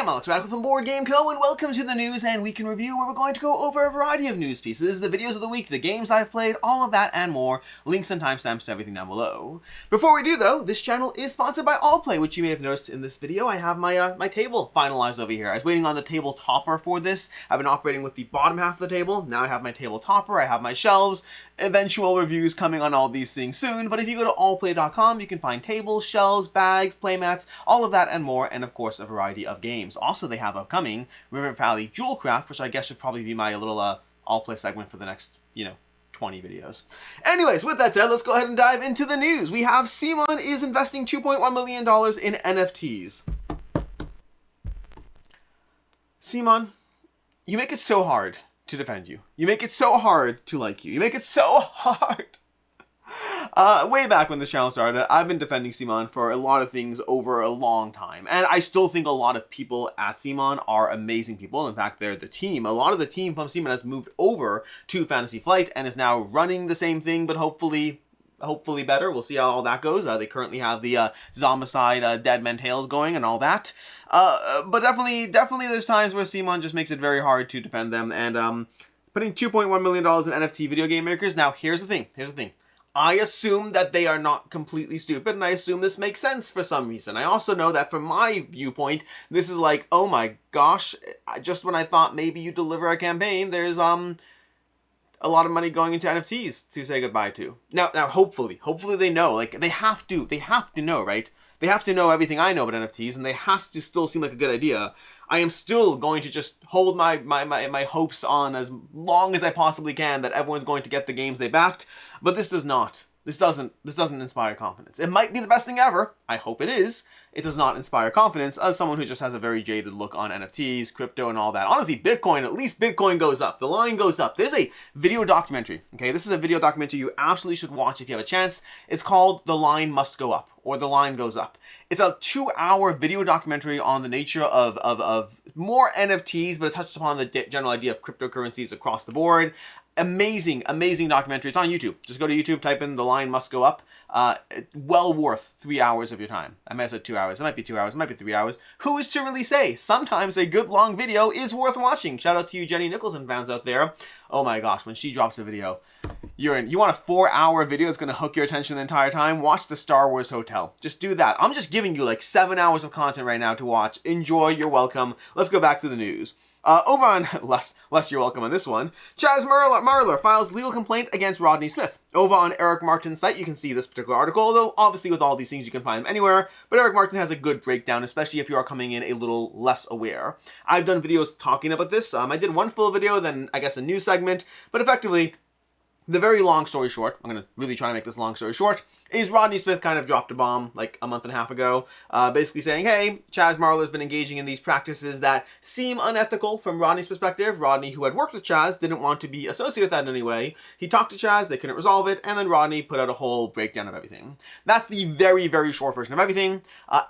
I'm Alex Radical from Board Game Co. and welcome to the News and Week in Review, where we're going to go over a variety of news pieces, the videos of the week, the games I've played, all of that and more. Links and timestamps to everything down below. Before we do though, this channel is sponsored by Allplay, which you may have noticed in this video. I have my table finalized over here. I was waiting on the table topper for this. I've been operating with the bottom half of the table. Now I have my table topper, I have my shelves. Eventual reviews coming on all these things soon, but if you go to allplay.com, you can find tables, shelves, bags, playmats, all of that and more, and of course a variety of games. Also, they have upcoming River Valley Jewelcraft, which I guess should probably be my little all-play segment for the next, 20 videos. Anyways, with that said, let's go ahead and dive into the news. We have CMON is investing $2.1 million in NFTs. CMON, you make it so hard to defend you. You make it so hard to like you. You make it so hard. Way back when this channel started, I've been defending CMON for a lot of things over a long time. And I still think a lot of people at CMON are amazing people. In fact, they're the team. A lot of the team from CMON has moved over to Fantasy Flight and is now running the same thing, but hopefully better. We'll see how all that goes. They currently have the Zombicide Dead Men Tales going and all that. But definitely there's times where CMON just makes it very hard to defend them. And putting $2.1 million in NFT video game makers. Now, here's the thing. I assume that they are not completely stupid, and I assume this makes sense for some reason. I also know that from my viewpoint, this is like, oh my gosh, just when I thought maybe you deliver a campaign, there's a lot of money going into NFTs to say goodbye to. Now hopefully they know, like they have to know, right? They have to know everything I know about NFTs, and they has to still seem like a good idea. I am still going to just hold my hopes on as long as I possibly can that everyone's going to get the games they backed, but this does not. This doesn't inspire confidence. It might be the best thing ever. I hope it is. It does not inspire confidence as someone who just has a very jaded look on NFTs, crypto, and all that. Honestly, Bitcoin, at least Bitcoin goes up. The line goes up. There's a video documentary, okay? This is a video documentary you absolutely should watch if you have a chance. It's called The Line Must Go Up, or The Line Goes Up. It's a 2-hour video documentary on the nature of more NFTs, but it touches upon the general idea of cryptocurrencies across the board. Amazing documentary. It's on YouTube. Just go to YouTube, type in The Line Must Go Up. Well worth 3 hours of your time. I might have said 2 hours. It might be 2 hours. It might be 3 hours. Who is to really say? Sometimes a good long video is worth watching. Shout out to you Jenny Nicholson fans out there. Oh my gosh, when she drops a video, you want a 4-hour video that's going to hook your attention the entire time? Watch the Star Wars Hotel. Just do that. I'm just giving you like 7 hours of content right now to watch. Enjoy. You're welcome. Let's go back to the news. Over on, less you're welcome on this one, Chaz Marler files legal complaint against Rodney Smith. Over on Eric Martin's site, you can see this particular article, although obviously with all these things you can find them anywhere, but Eric Martin has a good breakdown, especially if you are coming in a little less aware. I've done videos talking about this. I did one full video, then I guess a news segment, but effectively, the very long story short, I'm going to really try to make this long story short, is Rodney Smith kind of dropped a bomb like a month and a half ago, basically saying, hey, Chaz Marler's been engaging in these practices that seem unethical from Rodney's perspective. Rodney, who had worked with Chaz, didn't want to be associated with that in any way. He talked to Chaz, they couldn't resolve it, and then Rodney put out a whole breakdown of everything. That's the very, very short version of everything.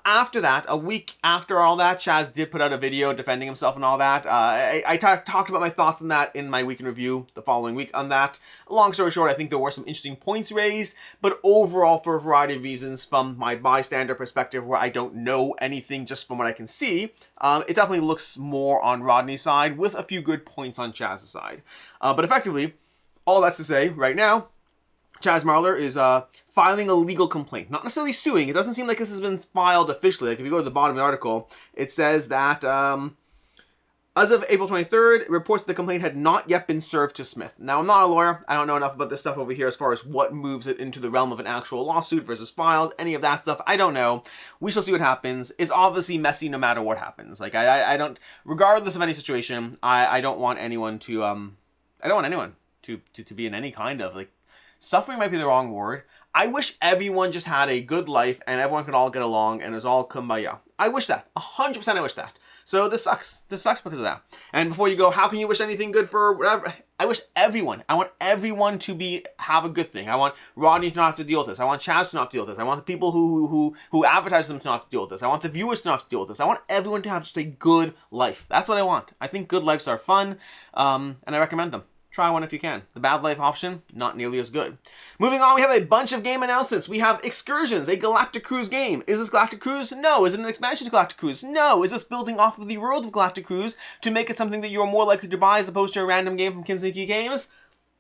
After that, a week after all that, Chaz did put out a video defending himself and all that. I talked about my thoughts on that in my week in review the following week on that. Long story short, I think there were some interesting points raised, but overall, for a variety of reasons, from my bystander perspective, where I don't know anything just from what I can see, it definitely looks more on Rodney's side, with a few good points on Chaz's side. But effectively, all that's to say, right now, Chaz Marler is filing a legal complaint. Not necessarily suing. It doesn't seem like this has been filed officially. Like, if you go to the bottom of the article, it says that as of April 23rd, it reports that the complaint had not yet been served to Smith. Now, I'm not a lawyer. I don't know enough about this stuff over here as far as what moves it into the realm of an actual lawsuit versus files, any of that stuff. I don't know. We shall see what happens. It's obviously messy no matter what happens. Like, I don't, regardless of any situation, I don't want anyone to, to be in any kind of, like, suffering might be the wrong word. I wish everyone just had a good life and everyone could all get along and it was all kumbaya. I wish that. 100% I wish that. So this sucks. This sucks because of that. And before you go, how can you wish anything good for whatever? I wish everyone. I want everyone to have a good thing. I want Rodney to not have to deal with this. I want Chaz to not have to deal with this. I want the people who advertise them to not have to deal with this. I want the viewers to not have to deal with this. I want everyone to have just a good life. That's what I want. I think good lives are fun, and I recommend them. Try one if you can. The Bad Life option, not nearly as good. Moving on, we have a bunch of game announcements. We have Excursions, a Galactic Cruise game. Is this Galactic Cruise? No. Is it an expansion to Galactic Cruise? No. Is this building off of the world of Galactic Cruise to make it something that you're more likely to buy as opposed to a random game from Kinzinki Games?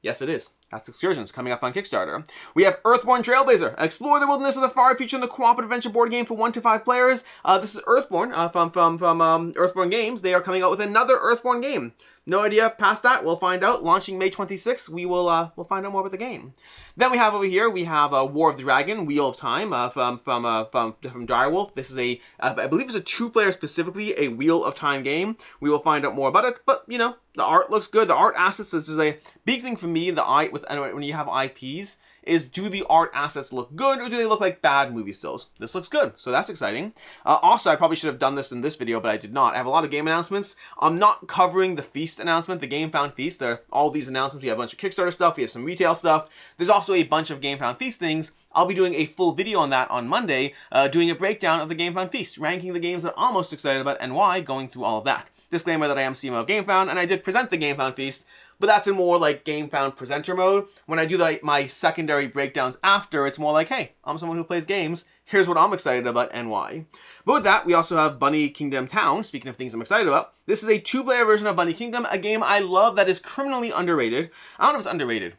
Yes, it is. That's Excursions, coming up on Kickstarter. We have Earthborne Trailblazer. Explore the wilderness of the far future in the cooperative adventure board game for 1 to 5 players. This is Earthborne from Earthborne Games. They are coming out with another Earthborne game. No idea past that. We'll find out. Launching May 26th. We'll find out more about the game. Then we have over here, we have War of the Dragon, Wheel of Time from Direwolf. This is I believe it's a 2-player specifically, a Wheel of Time game. We will find out more about it, but you know, the art looks good. The art assets, this is a big thing for me. When you have IPs, is do the art assets look good or do they look like bad movie stills? This looks good, so that's exciting. Also, I probably should have done this in this video, but I did not. I have a lot of game announcements. I'm not covering the Feast announcement, the Game Found Feast. There are all these announcements. We have a bunch of Kickstarter stuff. We have some retail stuff. There's also a bunch of Game Found Feast things. I'll be doing a full video on that on Monday, doing a breakdown of the Game Found Feast, ranking the games that I'm most excited about and why, going through all of that. Disclaimer that I am CMO of Game Found, and I did present the Game Found Feast, but that's in more like Game Found presenter mode. When I do my secondary breakdowns after, it's more like, hey, I'm someone who plays games. Here's what I'm excited about and why. But with that, we also have Bunny Kingdom Town. Speaking of things I'm excited about, this is a 2-player version of Bunny Kingdom, a game I love that is criminally underrated. I don't know if it's underrated.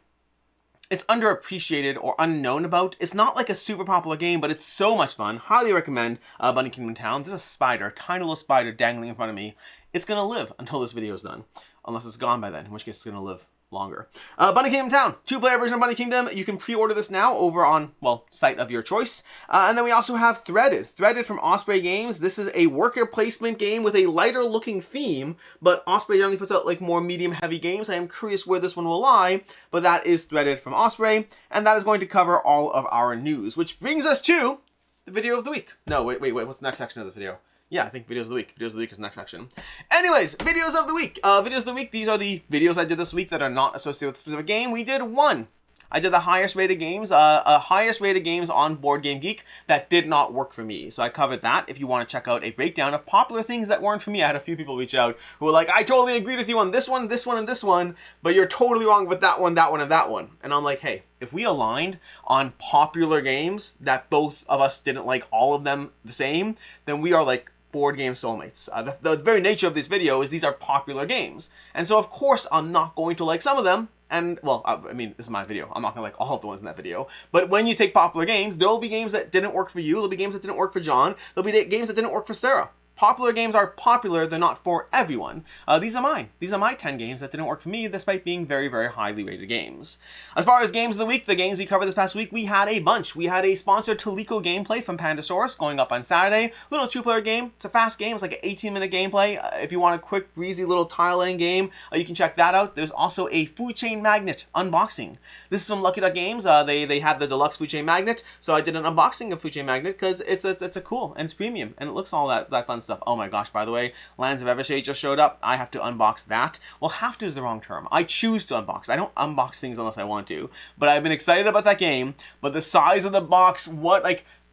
It's underappreciated or unknown about. It's not like a super popular game, but it's so much fun. Highly recommend Bunny Kingdom Town. There's a spider, tiny little spider dangling in front of me. It's going to live until this video is done. Unless it's gone by then, in which case it's going to live longer. Bunny Kingdom Town, 2-player version of Bunny Kingdom. You can pre-order this now over on, well, site of your choice. And then we also have Threaded. Threaded from Osprey Games. This is a worker placement game with a lighter looking theme, but Osprey generally puts out like more medium heavy games. I am curious where this one will lie, but that is Threaded from Osprey. And that is going to cover all of our news, which brings us to the video of the week. No, wait, what's the next section of this video? Yeah, I think videos of the week. Videos of the week is the next section. Anyways, videos of the week. Videos of the week. These are the videos I did this week that are not associated with a specific game. We did one. I did the highest rated games, on Board Game Geek that did not work for me. So I covered that. If you want to check out a breakdown of popular things that weren't for me, I had a few people reach out who were like, I totally agreed with you on this one, and this one, but you're totally wrong with that one, and that one. And I'm like, hey, if we aligned on popular games that both of us didn't like all of them the same, then we are like board game soulmates. The very nature of this video is these are popular games. And so of course I'm not going to like some of them. And well, I mean, this is my video. I'm not going to like all of the ones in that video. But when you take popular games, there will be games that didn't work for you. There'll be games that didn't work for John. There'll be games that didn't work for Sarah. Popular games are popular, they're not for everyone. These are mine. These are my 10 games that didn't work for me, despite being very, very highly rated games. As far as games of the week, the games we covered this past week, we had a bunch. We had a sponsored Tulikko gameplay from Pandasaurus going up on Saturday. Little 2-player game. It's a fast game. It's like an 18-minute gameplay. If you want a quick, breezy little tile-laying game, you can check that out. There's also a Food Chain Magnate unboxing. This is from Lucky Duck Games. They had the deluxe Food Chain Magnate, so I did an unboxing of Food Chain Magnate because it's a cool and it's premium and it looks all that fun stuff. Oh my gosh, by the way, Lands of Evershade just showed up. I have to unbox that. Well, have to is the wrong term. I choose to unbox. I don't unbox things unless I want to. But I've been excited about that game. But the size of the box,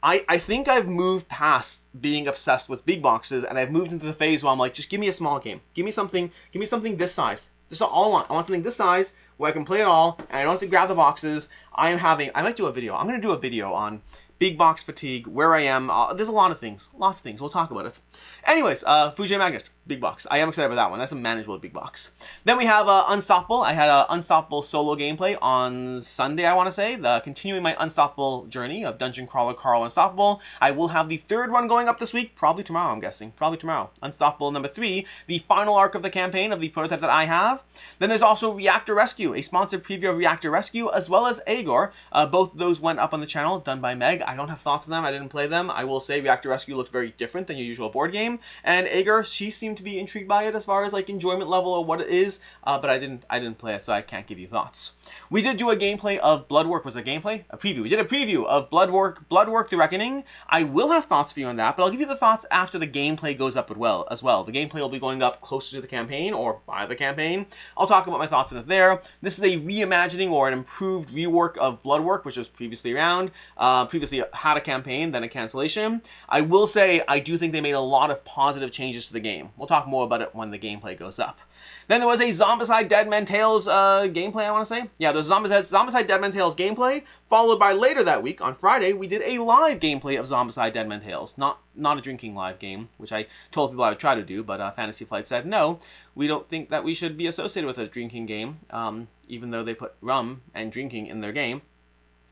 I think I've moved past being obsessed with big boxes and I've moved into the phase where I'm like, just give me a small game. Give me something this size. That's all I want. I want something this size where I can play it all and I don't have to grab the boxes. I might do a video. I'm going to do a video on big box fatigue, where I am. There's lots of things. We'll talk about it. Anyways, Food Chain Magnate, big box. I am excited about that one. That's a manageable big box. Then we have Unstoppable. I had an Unstoppable solo gameplay on Sunday, I want to say. Continuing my Unstoppable journey of Dungeon Crawler Carl Unstoppable. I will have the 3rd one going up this week. Probably tomorrow, I'm guessing. Probably tomorrow. Unstoppable number 3. The final arc of the campaign of the prototype that I have. Then there's also Reactor Rescue, a sponsored preview of Reactor Rescue, as well as Aygor. Both of those went up on the channel, done by Meg. I don't have thoughts on them. I didn't play them. I will say Reactor Rescue looked very different than your usual board game. And Aygor, she seemed to be intrigued by it as far as like enjoyment level or what it is, but I didn't play it, so I can't give you thoughts. We did do a gameplay of Bloodwork. Was it a gameplay? A preview. We did a preview of Bloodwork The Reckoning. I will have thoughts for you on that, but I'll give you the thoughts after the gameplay goes up as well. The gameplay will be going up closer to the campaign or by the campaign. I'll talk about my thoughts on it there. This is a reimagining or an improved rework of Bloodwork, which was previously around. Previously had a campaign, then a cancellation. I will say I do think they made a lot of positive changes to the game. We'll talk more about it when the gameplay goes up. Then there was a Zombicide Dead Man Tales gameplay, I want to say. Yeah, there's Zombicide Dead Man Tales gameplay, followed by later that week, on Friday, we did a live gameplay of Zombicide Dead Man Tales. Not a drinking live game, which I told people I would try to do, but Fantasy Flight said, no, we don't think that we should be associated with a drinking game, even though they put rum and drinking in their game.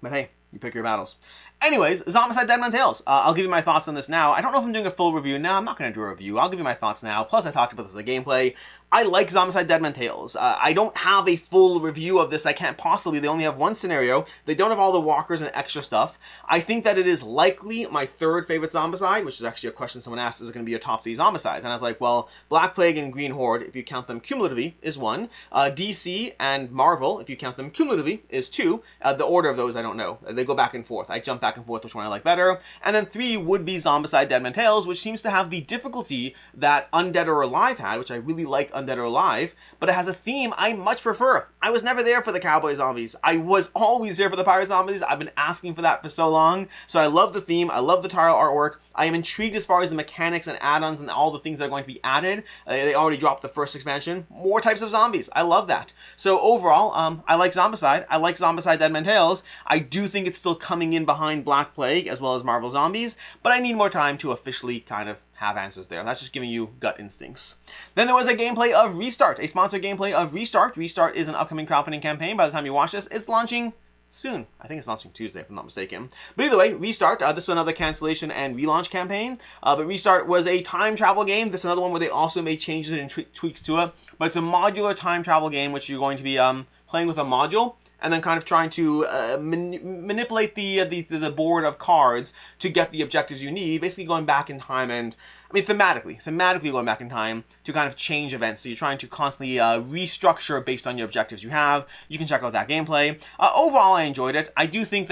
But hey, you pick your battles. Anyways, Zombicide Dead Man Tales. I'll give you my thoughts on this now. I don't know if I'm doing a full review. No, I'm not going to do a review. I'll give you my thoughts now. Plus, I talked about this in the gameplay. I like Zombicide Dead Man Tales. I don't have a full review of this. I can't possibly. They only have one scenario. They don't have all the walkers and extra stuff. I think that it is likely my third favorite Zombicide, which is actually a question someone asked, is it going to be your top 3 Zombicides? And I was like, well, Black Plague and Green Horde, if you count them cumulatively, is 1. DC and Marvel, if you count them cumulatively, is 2. The order of those, I don't know. They go back and forth. I jump back and forth which one I like better. And then 3 would be Zombicide Dead Man Tales, which seems to have the difficulty that Undead or Alive had, which I really liked Undead or Alive, but it has a theme I much prefer. I was never there for the cowboy zombies. I was always there for the pirate zombies. I've been asking for that for so long. So I love the theme. I love the tile artwork. I am intrigued as far as the mechanics and add-ons and all the things that are going to be added. They already dropped the first expansion. More types of zombies. I love that. So overall, I like Zombicide. I like Zombicide Dead Man Tales. I do think it's still coming in behind Black Plague as well as Marvel Zombies, but I need more time to officially kind of have answers there. That's just giving you gut instincts. Then there was a gameplay of Restart, a sponsored gameplay of Restart. Restart is an upcoming crowdfunding campaign. By the time you watch this, it's launching soon. I think it's launching Tuesday, if I'm not mistaken. But either way, Restart, this is another cancellation and relaunch campaign. But Restart was a time travel game. This is another one where they also made changes and tweaks to it. But it's a modular time travel game, which you're going to be playing with a module, and then kind of trying to manipulate the board of cards to get the objectives you need, basically going back in time and, I mean, thematically going back in time to kind of change events. So you're trying to constantly restructure based on your objectives you have. You can check out that gameplay. Overall, I enjoyed it. I think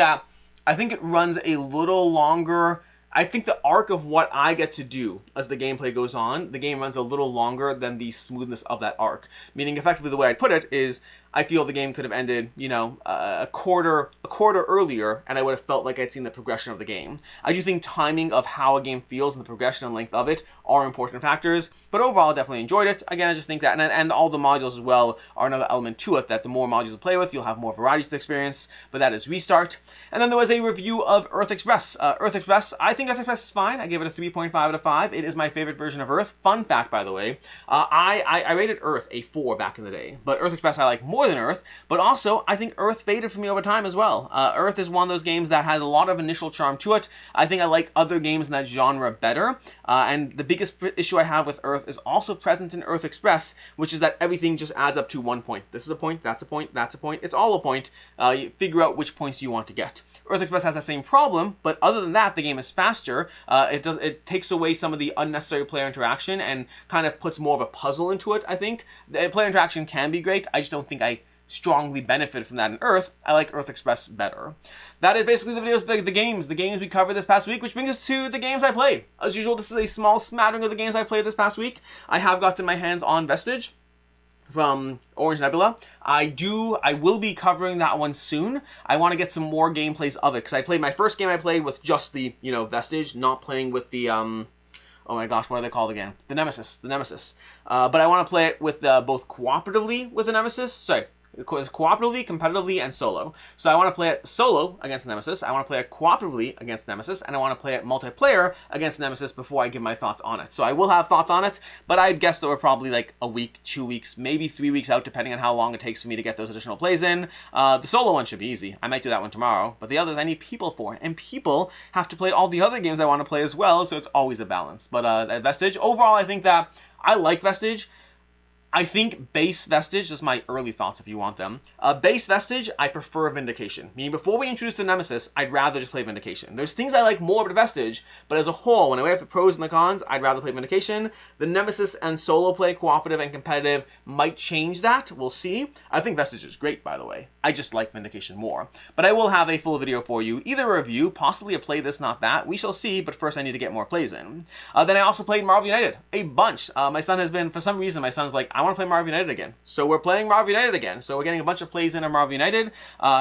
it runs a little longer. I think the arc of what I get to do as the gameplay goes on, the game runs a little longer than the smoothness of that arc. Meaning, effectively, the way I'd put it is, I feel the game could have ended, you know, a quarter earlier, and I would have felt like I'd seen the progression of the game. I do think timing of how a game feels and the progression and length of it are important factors, but overall, I definitely enjoyed it. Again, I just think that, and all the modules as well are another element to it, that the more modules you play with, you'll have more variety to the experience, but that is Restart. And then there was a review of Earth Express. Earth Express, I think Earth Express is fine. I gave it a 3.5 out of 5. It is my favorite version of Earth. Fun fact, by the way, I rated Earth a 4 back in the day, but Earth Express I like more than Earth, but also I think Earth faded for me over time as well. Earth is one of those games that has a lot of initial charm to it. I think I like other games in that genre better, and the biggest issue I have with Earth is also present in Earth Express, which is that everything just adds up to 1 point. This is a point, that's a point, that's a point. It's all a point. You figure out which points you want to get. Earth Express has that same problem, but other than that, the game is faster. It takes away some of the unnecessary player interaction and kind of puts more of a puzzle into it, I think. The player interaction can be great. I just don't think I strongly benefit from that in Earth. I like Earth Express better. That is basically the videos, the games we covered this past week, which brings us to the games I played. As usual, this is a small smattering of the games I played this past week. I have gotten my hands on Vestige from Orange Nebula. I will be covering that one soon. I want to get some more gameplays of it, because my first game I played with just the, Vestige, not playing with the, oh my gosh, what are they called again? The Nemesis. But I want to play it with both cooperatively with the Nemesis. Sorry. Cooperatively, competitively, and solo. So I want to play it solo against Nemesis, I want to play it cooperatively against Nemesis, and I want to play it multiplayer against Nemesis before I give my thoughts on it. So I will have thoughts on it, but I'd guess that we're probably like a week, 2 weeks, maybe 3 weeks out, depending on how long it takes for me to get those additional plays in. The solo one should be easy. I might do that one tomorrow, but the others I need people for, and people have to play all the other games I want to play as well, so it's always a balance. But Vestige, overall, I think that I like Vestige. I think base Vestige, just my early thoughts if you want them. Base Vestige, I prefer Vindication. Meaning before we introduce the Nemesis, I'd rather just play Vindication. There's things I like more about Vestige, but as a whole, when I weigh up the pros and the cons, I'd rather play Vindication. The Nemesis and solo play, cooperative and competitive, might change that. We'll see. I think Vestige is great, by the way. I just like Vindication more. But I will have a full video for you, either a review, possibly a play this, not that. We shall see, but first I need to get more plays in. Then I also played Marvel United, a bunch. My son has been, for some reason, my son's like, I want to play Marvel United again. So we're playing Marvel United again. So we're getting a bunch of plays in on Marvel United.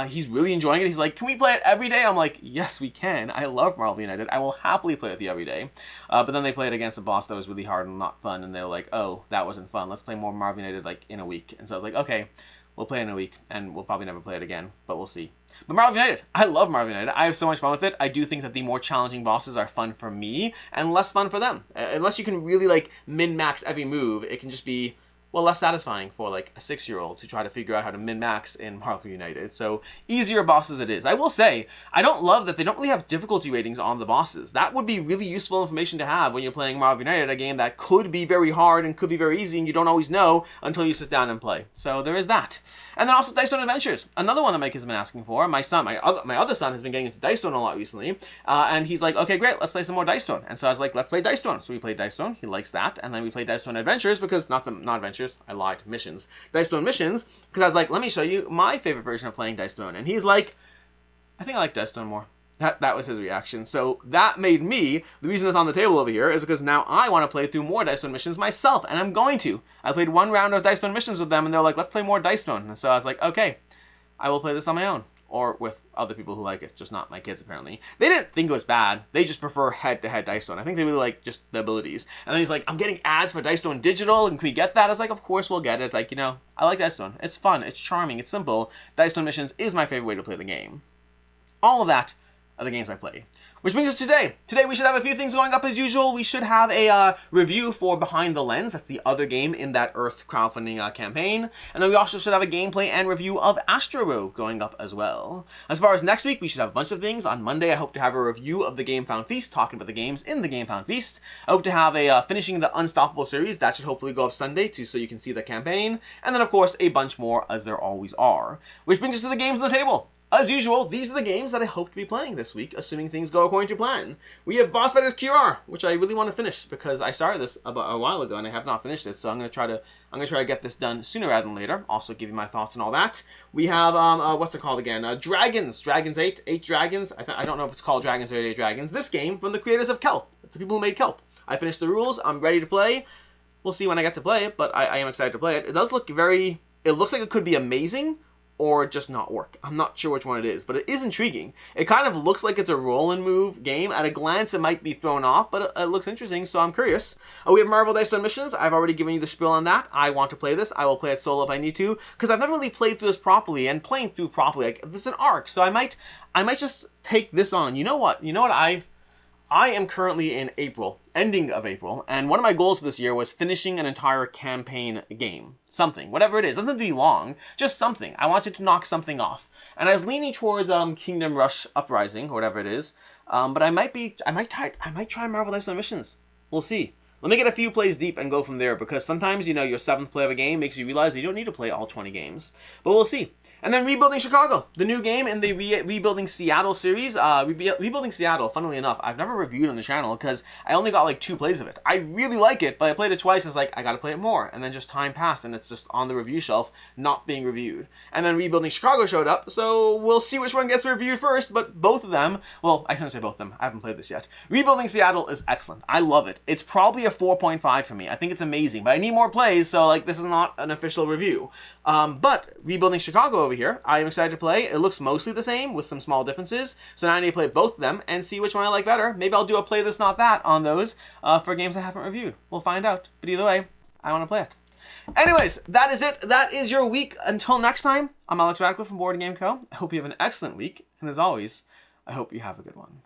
He's really enjoying it. He's like, can we play it every day? I'm like, yes, we can. I love Marvel United. I will happily play with you every day. But then they played against a boss that was really hard and not fun. And they were like, oh, that wasn't fun. Let's play more Marvel United like in a week. And so I was like, okay, we'll play in a week. And we'll probably never play it again. But we'll see. But Marvel United, I love Marvel United. I have so much fun with it. I do think that the more challenging bosses are fun for me and less fun for them. Unless you can really like min-max every move, it can just be, well, less satisfying for like a 6-year-old to try to figure out how to min-max in Marvel United. So easier bosses it is. I will say, I don't love that they don't really have difficulty ratings on the bosses. That would be really useful information to have when you're playing Marvel United, a game that could be very hard and could be very easy, and you don't always know until you sit down and play. So there is that. And then also Dice Stone Adventures, another one that Mike has been asking for. My other son has been getting into Dice Stone a lot recently, and he's like, okay, great, let's play some more Dice Stone. And so I was like, let's play Dice Stone. So we played Dice Stone. He likes that, and then we played Dice Stone Adventures because not Adventures. I lied. Missions. Dice Stone Missions, because I was like, let me show you my favorite version of playing Dice Stone, and he's like, I think I like Dice Stone more. That was his reaction. So that made me, the reason it's on the table over here is because now I want to play through more Dice Stone Missions myself, and I'm going to. I played one round of Dice Stone Missions with them, and they're like, let's play more Dice Stone. And so I was like, okay, I will play this on my own. Or with other people who like it, just not my kids, apparently. They didn't think it was bad. They just prefer head-to-head Dice Stone. I think they really like just the abilities. And then he's like, I'm getting ads for Dice Stone Digital, and can we get that? I was like, of course we'll get it. Like, you know, I like Dice Stone. It's fun. It's charming. It's simple. Dice Stone Missions is my favorite way to play the game. All of that are the games I play. Which brings us to today. Today we should have a few things going up as usual. We should have a review for Behind the Lens. That's the other game in that Earth crowdfunding campaign. And then we also should have a gameplay and review of Astro Rogue going up as well. As far as next week, we should have a bunch of things. On Monday, I hope to have a review of the Game Found Feast, talking about the games in the Game Found Feast. I hope to have a finishing the Unstoppable series. That should hopefully go up Sunday too, so you can see the campaign. And then, of course, a bunch more, as there always are. Which brings us to the games on the table. As usual, these are the games that I hope to be playing this week, assuming things go according to plan. We have Boss Fighters QR, which I really want to finish because I started this about a while ago and I have not finished it. So I'm gonna try to get this done sooner rather than later. Also, give you my thoughts and all that. We have what's it called again? Dragons 8 Dragons. I don't know if it's called Dragons or 8 Dragons. This game from the creators of Kelp, the people who made Kelp. I finished the rules. I'm ready to play. We'll see when I get to play it, but I am excited to play it. It does look very. It looks like it could be amazing, or just not work. I'm not sure which one it is, but it is intriguing. It kind of looks like it's a roll and move game. At a glance, it might be thrown off, but it looks interesting, so I'm curious. We have Marvel Dice Stone Missions. I've already given you the spiel on that. I want to play this. I will play it solo if I need to, because I've never really played through this properly, and playing through properly, like, this is an arc, so I might just take this on. You know what? I am currently in April, ending of April, and one of my goals for this year was finishing an entire campaign game. Something, whatever it is. It doesn't have to be long, just something. I wanted to knock something off. And I was leaning towards Kingdom Rush Uprising, or whatever it is. But I might try Marvel Dice Stone Missions. We'll see. Let me get a few plays deep and go from there, because sometimes, you know, your 7th play of a game makes you realize you don't need to play all 20 games. But we'll see. And then Rebuilding Chicago, the new game in the Rebuilding Seattle series. Rebuilding Seattle, funnily enough, I've never reviewed on the channel because I only got like 2 plays of it. I really like it, but I played it twice and it's like, I gotta play it more. And then just time passed and it's just on the review shelf, not being reviewed. And then Rebuilding Chicago showed up, so we'll see which one gets reviewed first, but both of them, well, I shouldn't say both of them, I haven't played this yet. Rebuilding Seattle is excellent. I love it. It's probably a 4.5 for me. I think it's amazing, but I need more plays, so like this is not an official review. But Rebuilding Chicago over here, I am excited to play. It looks mostly the same with some small differences. So now I need to play both of them and see which one I like better. Maybe I'll do a play this, not that on those for games I haven't reviewed. We'll find out. But either way, I want to play it. Anyways, that is it. That is your week. Until next time, I'm Alex Radcliffe from Board Game Co. I hope you have an excellent week. And as always, I hope you have a good one.